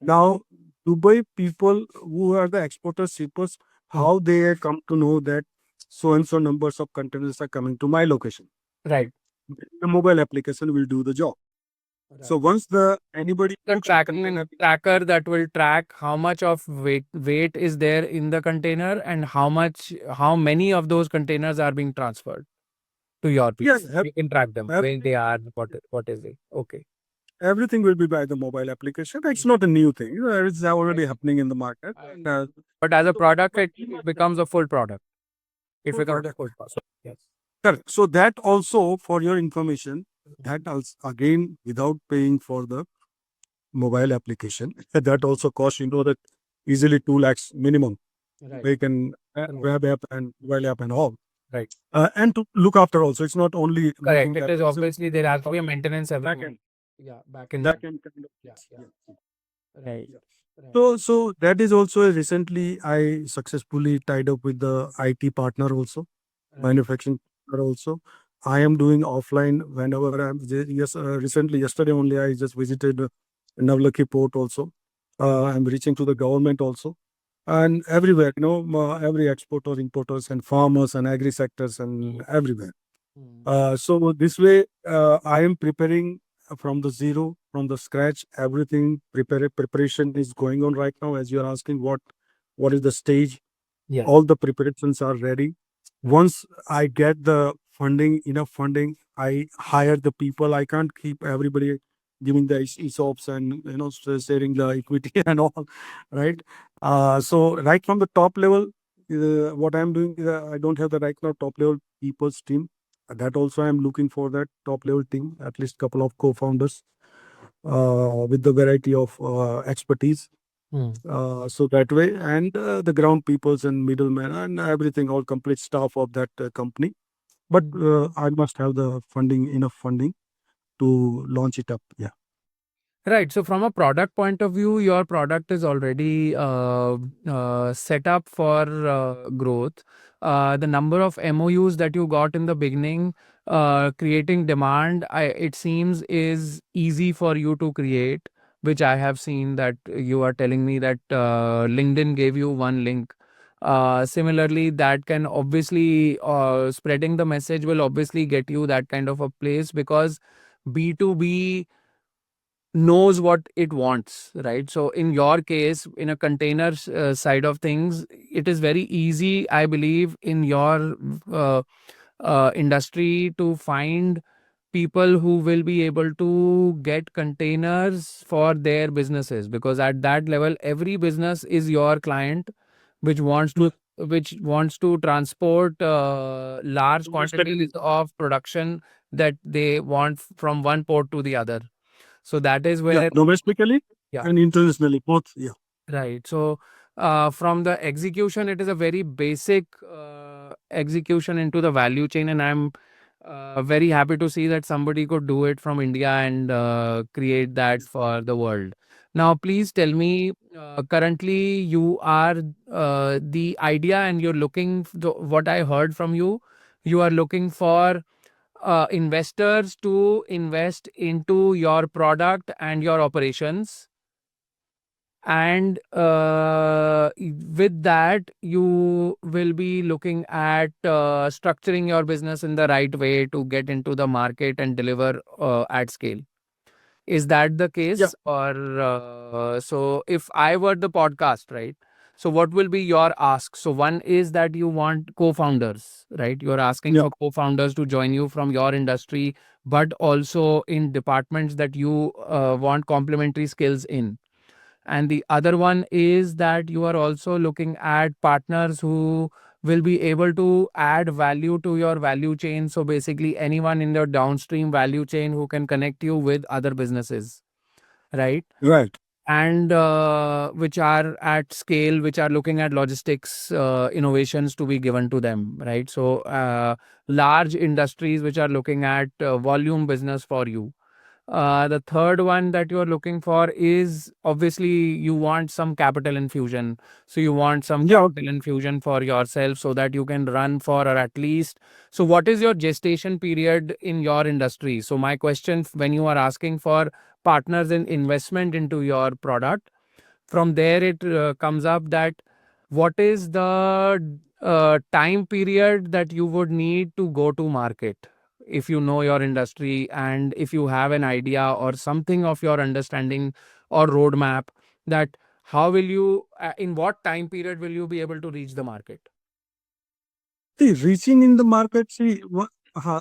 Now, Dubai people who are the exporters, shippers, how they come to know that so and so numbers of containers are coming to my location? Right. The mobile application will do the job. So once the anybody The books the container, tracker that will track how much of weight is there in the container, and how many of those containers are being transferred to your yes, piece. You can track them where they are. What is it? Okay. everything will be by the mobile application. It's not a new thing. It's already happening in the market. But as a product, it becomes a full product. It Full becomes a product. full product. Yes. Correct. So that also, for your information, that also again without paying for the mobile application, that also costs that easily 2 lakhs minimum. Right. make an Right. web app and mobile app and all. Right. And to look after also. It's not only Correct. making It that. is It's a obviously there has to be a maintenance back everything. end, Yeah, back in. back end kind of Yeah, things. yeah. Yeah. Right. Yeah. Right. So that is also recently I successfully tied up with the IT partner also, Right. manufacturing partner also. I am doing offline whenever I'm yes. Recently, yesterday only, I just visited Navlaki port also. I'm reaching to the government also, and everywhere. Every exporter, importers, and farmers and agri sectors and everywhere. Mm. So this way, I am preparing from the zero, from the scratch. Everything preparation is going on right now. As you are asking, what is the stage? Yeah. All the preparations are ready. Once I get the funding, enough funding, I hire the people. I can't keep everybody giving the ESOPs and sharing the equity and all, right? So right from the top level, what I'm doing is I don't have the right now top level people's team. That also I'm looking for that top level team, at least couple of co-founders with the variety of expertise Mm. so that way, and the ground peoples and middlemen and everything, all complete staff of that company. But Mm. I must have the funding, enough funding to launch it up. Yeah. Right. So from a product point of view, your product is already set up for growth. The number of MOUs that you got in the beginning, creating demand, it seems is easy for you to create, which I have seen that you are telling me that LinkedIn gave you one link. Similarly, that can obviously spreading the message will obviously get you that kind of a place because B2B knows what it wants, right? So in your case, in a container side of things, it is very easy, I believe, in your industry to find people who will be able to get containers for their businesses, because at that level every business is your client, which wants to Mm. transport large quantities Domestically, of production that they want from one port to the other. So that is yeah, where, domestically yeah, and internationally, both. Yeah. right. So from the execution, it is a very basic execution into the value chain, and I'm very happy to see that somebody could do it from India and create that for the world. Now, please tell me, currently you are the idea, and you're looking. What I heard from you, you are looking for investors to invest into your product and your operations, and with that you will be looking at structuring your business in the right way to get into the market and deliver at scale. Is that the Yeah. case? Or so if I were the podcast, right? So what will be your ask? So one is that you want co-founders, right? You're asking Yeah. for co-founders to join you from your industry, but also in departments that you want complementary skills in. And the other one is that you are also looking at partners who will be able to add value to your value chain. So basically, anyone in your downstream value chain who can connect you with other businesses, right? Right. And which are at scale, which are looking at logistics innovations to be given to them, right? So large industries which are looking at volume business for you. The third one that you're looking for is obviously you want some capital infusion. So you want some Yeah. capital infusion for yourself so that you can run for, or at least. So what is your gestation period in your industry? So my question, when you are asking for partners in investment into your product, from there it comes up that what is the time period that you would need to go to market, if you know your industry and if you have an idea or something of your understanding or roadmap, that how will you in what time period will you be able to reach the market? See, reaching in the market. See,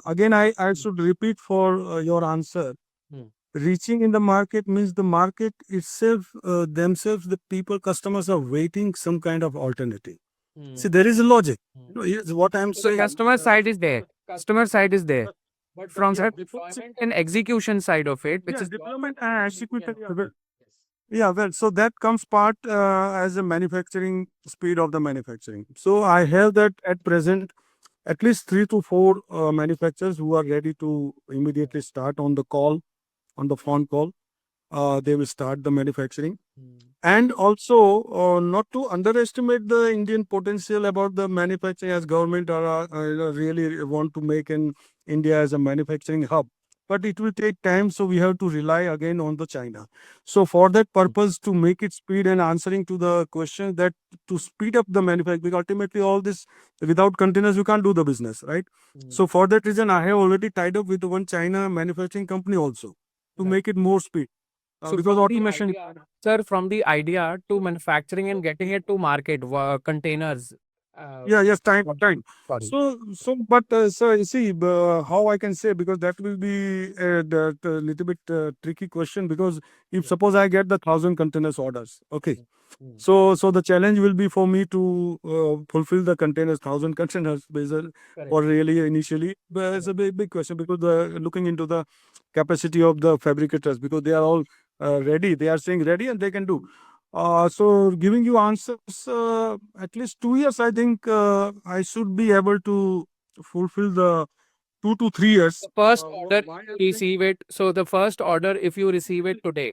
again, I should repeat for your answer. Hmm. Reaching in the market means the market itself, themselves, the people, customers are waiting some kind of alternative. See, Hmm. there is a logic. Hmm. Here's what I'm So the saying. customer side is there. Customer side is there. But From yeah, sir, before deployment and execution side of it, which yeah, is your deployment focus, and and you execution. can help. Yes. Yeah, well, so that comes part as a manufacturing speed of the manufacturing. So I have that at present at least 3 to 4 manufacturers who are ready to immediately start on the call, on the phone call. They will start the manufacturing. And also, not to underestimate the Indian potential about the manufacturing, as government are really want to make in India as a manufacturing hub. But it will take time, so we have to rely again on the China. So for that purpose, to make it speed and answering to the question that to speed up the manufacturing, because ultimately all this without containers you can't do the business, right? So for that reason, I have already tied up with one China manufacturing company also to Right. make it more speed. So Because from the automation. idea, sir, from the idea to manufacturing and getting it to market, containers. Yeah, yes, time, What- time. Sorry. But so you see, how I can say, because that will be a little bit tricky question, because if Yeah. suppose I get the 1,000 containers orders, okay, Mm. so the challenge will be for me to fulfill the containers, 1,000 containers, Correct. or really initially, but it's a Correct. big question, because looking into the capacity of the fabricators, because they are all ready, they are saying ready and they can do. So giving you answers, at least 2 years, I think I should be able to fulfill the 2 to 3 years. The first Why order, I'm saying, receive it. So the first order, if you receive it today,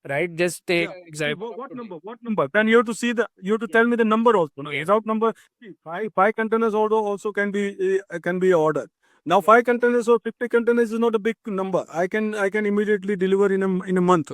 right? Just take yeah. See, example of what today. number? What number? Then you have to see the. You have to Yeah. tell me the number also. No, Yeah. without number, see, five containers order also can be ordered. Now Yeah. 5 containers or 50 containers is not a big number. I can immediately deliver in a month.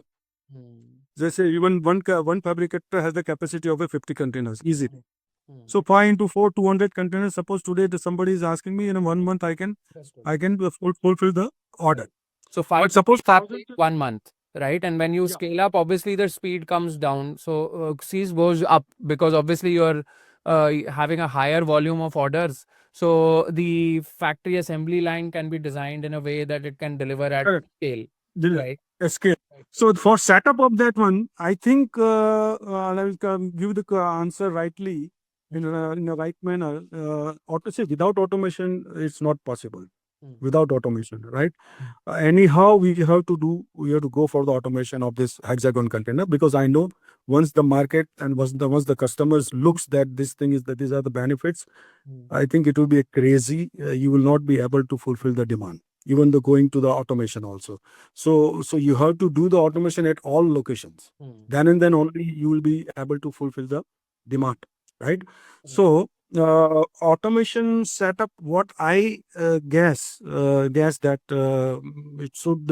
Hmm. They say even one fabricator has the capacity of a 50 containers easily. Hmm. Hmm. So 5 into 4, 200 containers. Suppose today somebody is asking me in a 1 month, I can That's good. I can fulfill the order. Right. So But five suppose happen 1,000. 1 month, right? And when you Yeah, scale up, obviously the speed comes down. So C's goes up because obviously you're having a higher volume of orders. So the factory assembly line can be designed in a way that it can deliver at correct. scale, The right? scale. Right. So for setup of that one, I think I will give the answer rightly in a right manner. Say without automation, it's not possible. Mm. Without automation, right? Mm. Anyhow, we have to go for the automation of this hexagon container, because I know once the market and once the customers looks that this thing is that these are the benefits, Mm. I think it will be a crazy. You will not be able to fulfill the demand, even though going to the automation also. So you have to do the automation at all locations. Mm. Then and then only you will be able to fulfill the demand, right? Right. So automation setup, what I guess that it should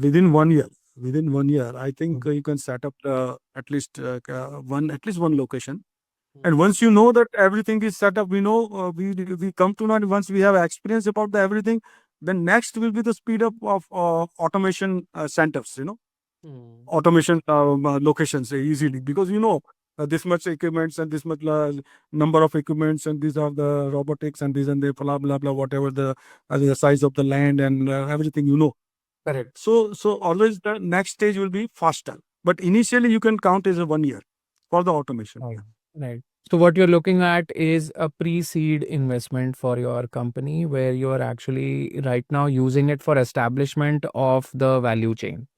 within 1 year. Within 1 year, I think Mm. you can set up at least one location. And Mm. once you know that everything is set up, we know we come to know once we have experience about the everything, then next will be the speed up of automation centers. Mm. Automation locations easily, because this much equipments and this much number of equipments, and these are the robotics and these and the blah blah blah, whatever the size of the land and everything. Correct. So always the next stage will be faster, but initially you can count as a 1 year for the automation. Right. Right. So what you're looking at is a pre-seed investment for your company where you are actually right now using it for establishment of the value chain.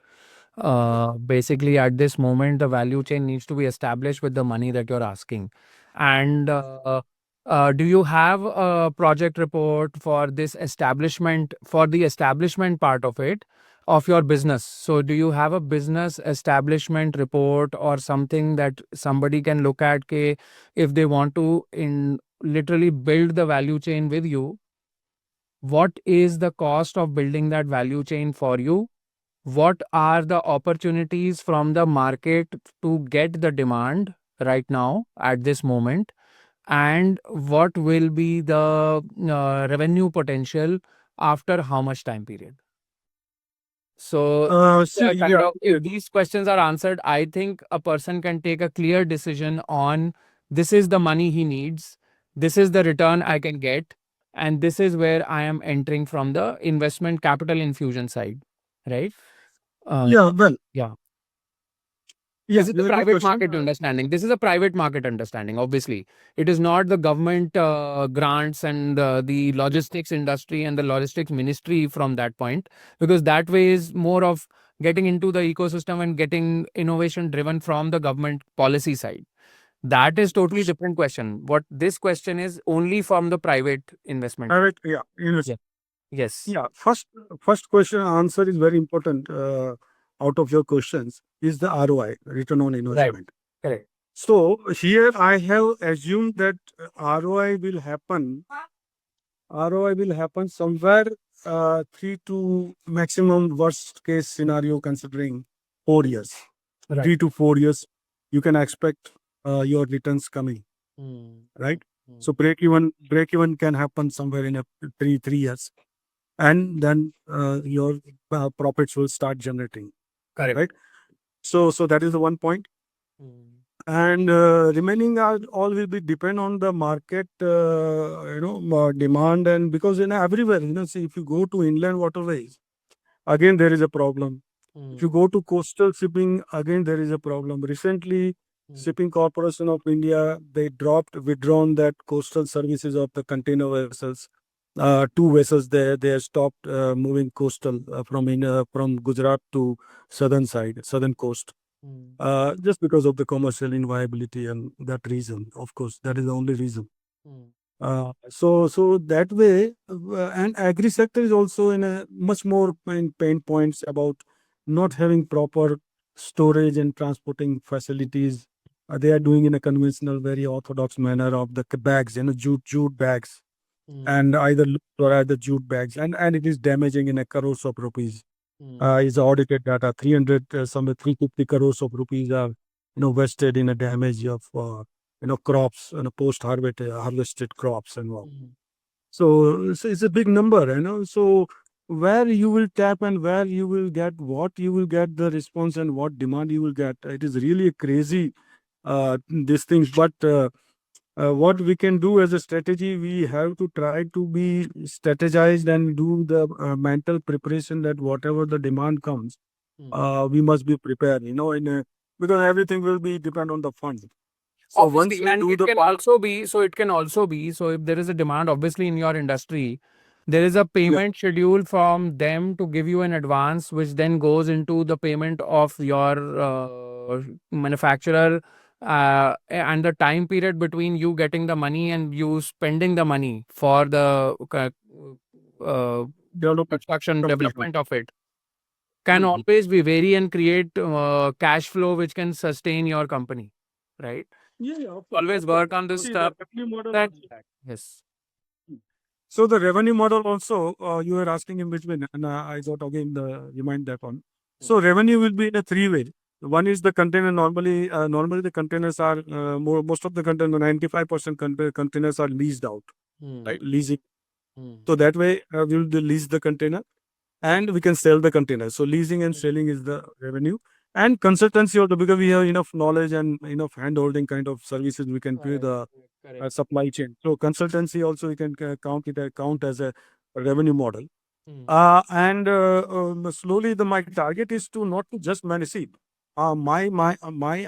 Basically, at this moment, the value chain needs to be established with the money that you're asking. And do you have a project report for this establishment, for the establishment part of it, of your business? So, do you have a business establishment report or something that somebody can look at if they want to in literally build the value chain with you? What is the cost of building that value chain for you? What are the opportunities from the market to get the demand right now at this moment, and what will be the revenue potential after how much time period? So See, kind yeah, of if these questions are answered, I think a person can take a clear decision on this is the money he needs, this is the return I can get, and this is where I am entering from the investment capital infusion side, right? uh, yeah, well, yeah. yeah, This is this a is a good private question. market understanding. This is a private market understanding, obviously. It is not the government grants and the logistics industry and the logistics ministry from that point, because that way is more of getting into the ecosystem and getting innovation driven from the government policy side. That is totally different question. What this question is only from the private investment. Private, yeah, Yeah. Yes. yeah. First question answer is very important. Out of your questions is the ROI, return on Right. investment. Correct. So here I have assumed that ROI will happen. ROI will happen somewhere 3 to maximum worst case scenario considering 4 years. Right. 3 to 4 years, you can expect your returns coming, right? So break even can happen somewhere in a three years, and then your profits will start generating, Correct. right? So that is the one point. And remaining are all will be depend on the market, demand, and because everywhere, see, if you go to inland waterways, again there is a problem. If you go to coastal shipping, again there is a problem. Recently, Shipping Corporation of India, they withdrawn that coastal services of the container vessels. Two vessels there, they have stopped moving coastal from Gujarat to southern coast, just because of the commercial inviability and that reason. Of course, that is the only reason. So that way, and agri sector is also in a much more pain points about not having proper storage and transporting facilities. They are doing in a conventional, very orthodox manner of the bags, jute bags, and either loose or either jute bags, and it is damaging in a crores of rupees. Is audited data 300 somewhere 350 crores of rupees are wasted in a damage of crops and post harvested crops and all. So it's a big number, so where you will tap and where you will get what you will get the response and what demand you will get, it is really crazy, these things. But what we can do as a strategy, we have to try to be strategized and do the mental preparation that whatever the demand comes, we must be prepared, because everything will be depend on the fund. So once Obviously, you and do it the can also be, so it can also be, so if there is a demand, obviously in your industry, there is a payment schedule from them to give you an advance, which then goes into the payment of your manufacturer, and the time period between you getting the money and you spending the money for the construction development of it can always be vary and create cash flow which can sustain your company, right? Always work on this See, stuff. the revenue model That also. yes. So the revenue model also, you were asking in between, and I thought again remind that one. So revenue will be in a three-way. One is the container. Normally the containers are most of the container, 95% containers are leased out, right? Leasing. So that way we will lease the container, and we can sell the container. So leasing and selling is the revenue. And consultancy also, because we have enough knowledge and enough hand-holding kind of services, we can do the supply chain. So consultancy also, you can count as a revenue model. And slowly, my target is to not to just manage. See, my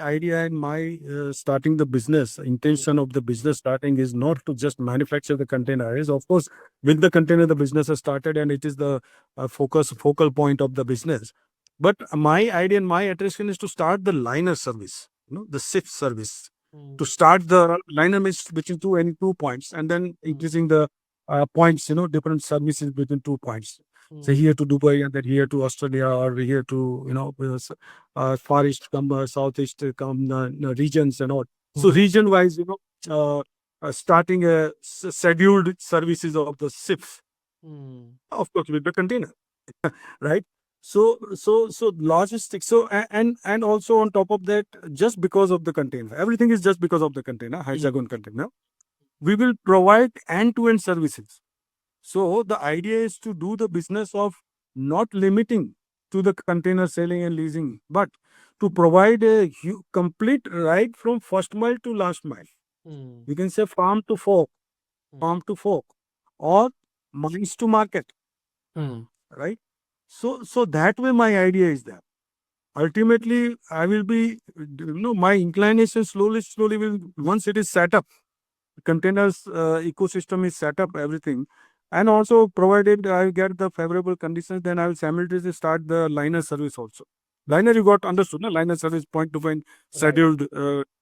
idea and my starting the business intention of the business starting is not to just manufacture the container. Is of course with the container the business has started and it is the focal point of the business. But my idea and my attraction is to start the liner service, the shift service. To start the liner means between 2 points, and then increasing the points, different services between 2 points. Say here to Dubai and then here to Australia or here to Far East come Southeast come regions and all. So region wise, starting a scheduled services of the ships, of course with the container, right? So logistics. So and also on top of that, just because of the container, everything is just because of the container, hexagon container. We will provide end-to-end services. So the idea is to do the business of not limiting to the container selling and leasing, but to provide a complete right from first mile to last mile. You can say farm to fork, or mines to market, right? So that way my idea is that ultimately I will be, my inclination slowly will, once it is set up, containers ecosystem is set up, everything, And also, provided I get the favorable conditions, then I will simultaneously start the liner service also. Liner, you got understood, no? Liner service, point to point, scheduled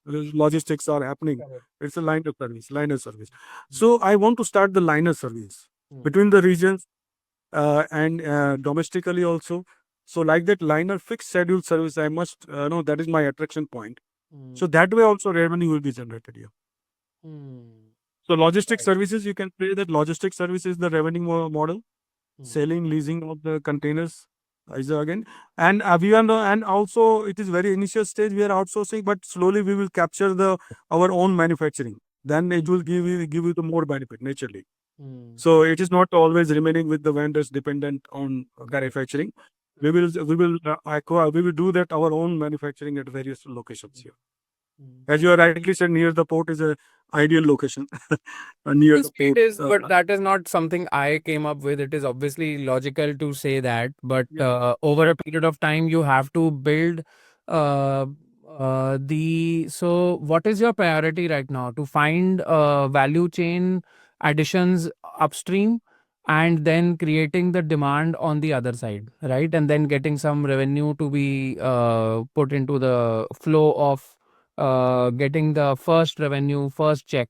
logistics are happening. Correct. It's a liner service, liner service. So I want to start the liner service between the regions and domestically also. So like that liner fixed schedule service, I must know that is my attraction point. So that way also revenue will be generated here. So logistic services, you can say that logistic service is the revenue model, selling, leasing of the containers is again. And we are and also it is very initial stage we are outsourcing, but slowly we will capture the our own manufacturing. Then it will give you the more benefit naturally. So it is not always remaining with the vendors dependent on manufacturing. We will do that our own manufacturing at various locations here. As you rightly said, near the port is a ideal location. Near the It port. is, but that is not something I came up with. It is obviously logical to say that, but Yeah. over a period of time, you have to build uh, the. So, what is your priority right now? To find value chain additions upstream and then creating the demand on the other side, right? And then getting some revenue to be put into the flow of getting the first revenue, first check,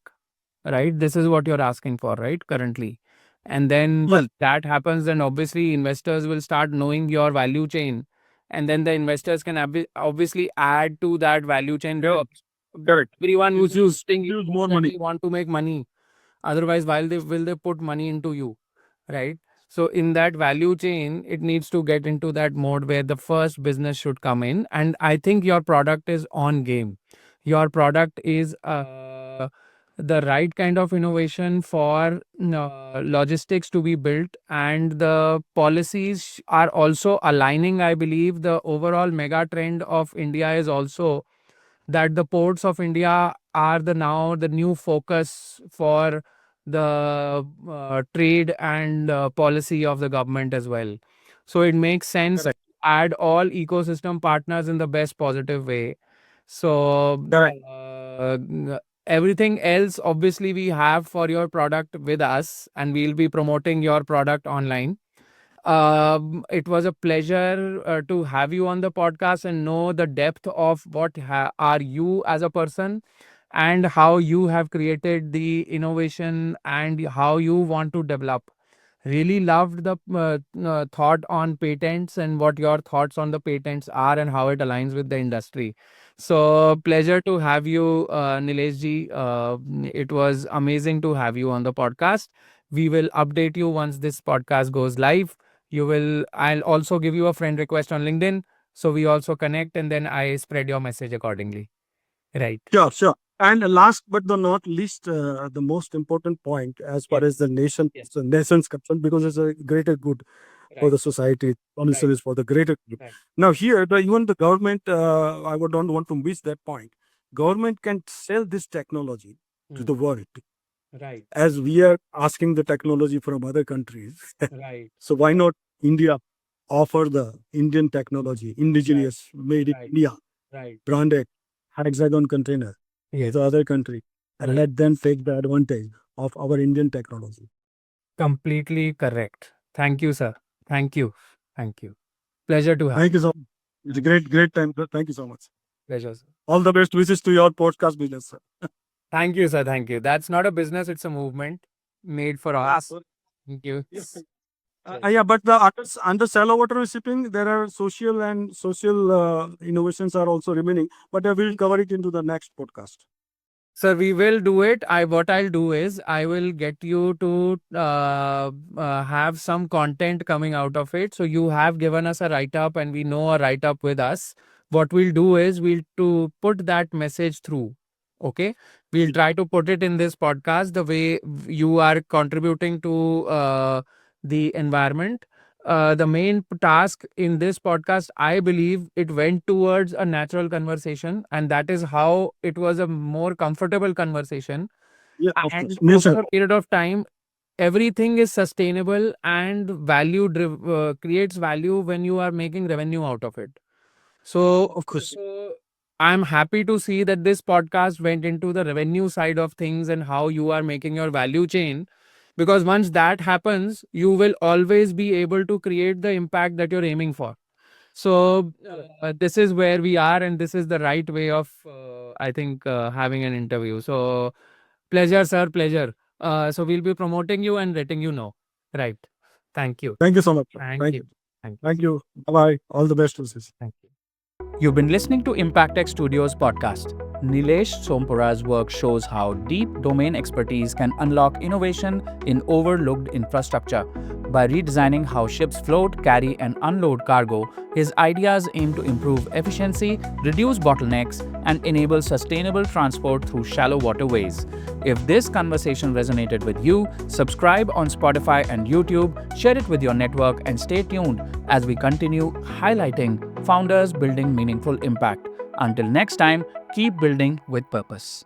right? This is what you're asking for, right? Currently. And then Well, that happens, then obviously investors will start knowing your value chain. And then the investors can obviously add to that value chain. correct. Everyone who's using you Use more money. want to make money. Otherwise, while they will they put money into you, right? So in that value chain, it needs to get into that mode where the first business should come in. And I think your product is on game. Your product is the right kind of innovation for logistics to be built, and the policies are also aligning. I believe the overall mega trend of India is also that the ports of India are the now the new focus for the trade and policy of the government as well. So it makes sense to add all ecosystem partners in the best positive way. So Correct. everything else, obviously, we have for your product with us, and we'll be promoting your product online. It was a pleasure to have you on the podcast and know the depth of what are you as a person and how you have created the innovation and how you want to develop. Really loved the thought on patents and what your thoughts on the patents are and how it aligns with the industry. So, pleasure to have you, Nilesh ji. It was amazing to have you on the podcast. We will update you once this podcast goes live. I'll also give you a friend request on LinkedIn. So we also connect and then I spread your message accordingly. Right. Sure, sure. And last but not least, the most important point as far Yes. as the nation, Yes. the nation's concerned, because it's a greater good for Right. the society. Policy Right. is for the greater good. Right. Now here, even the government, don't want to miss that point. Government can sell this technology to the world, Right. as we are asking the technology from other countries. Right. So why not India offer the Indian technology, indigenous, made in Right. India, Right. branded hexagon container Yes. the other country, and Right. let them take the advantage of our Indian technology. Completely correct. Thank you, sir. Thank you. Thank you. Pleasure to have. Thank you so much. It's a great time. Thank you so much. Pleasure, sir. All the best wishes to your podcast business, sir. Thank you, sir. Thank you. That's not a business, it's a movement made for us. Sir. Thank you. Yes. Yeah, but under shallow water shipping, there are social innovations are also remaining. But I will cover it into the next podcast. Sir, we will do it. What I'll do is I will get you to have some content coming out of it. So you have given us a write up, and we know a write up with us. What we'll do is we'll to put that message through. Okay, we'll try to put it in this podcast the way you are contributing to the environment. The main task in this podcast, I believe, it went towards a natural conversation, and that is how it was a more comfortable conversation. Yeah, of And course. over Nature. a period of time, everything is sustainable and creates value when you are making revenue out of it. So, Of course. I'm happy to see that this podcast went into the revenue side of things and how you are making your value chain, Because once that happens, you will always be able to create the impact that you're aiming for. So this is where we are, and this is the right way of, I think, having an interview. So pleasure, sir, pleasure. So we'll be promoting you and letting you know. Right. Thank you. Thank you so much. Thank you. Thank you. Thank you. Bye. All the best wishes. Thank you. You've been listening to Impact Tech Studios podcast. Nilesh Sompura's work shows how deep domain expertise can unlock innovation in overlooked infrastructure. By redesigning how ships float, carry, and unload cargo, his ideas aim to improve efficiency, reduce bottlenecks, and enable sustainable transport through shallow waterways. If this conversation resonated with you, subscribe on Spotify and YouTube, share it with your network, and stay tuned as we continue highlighting founders building meaningful impact. Until next time, keep building with purpose.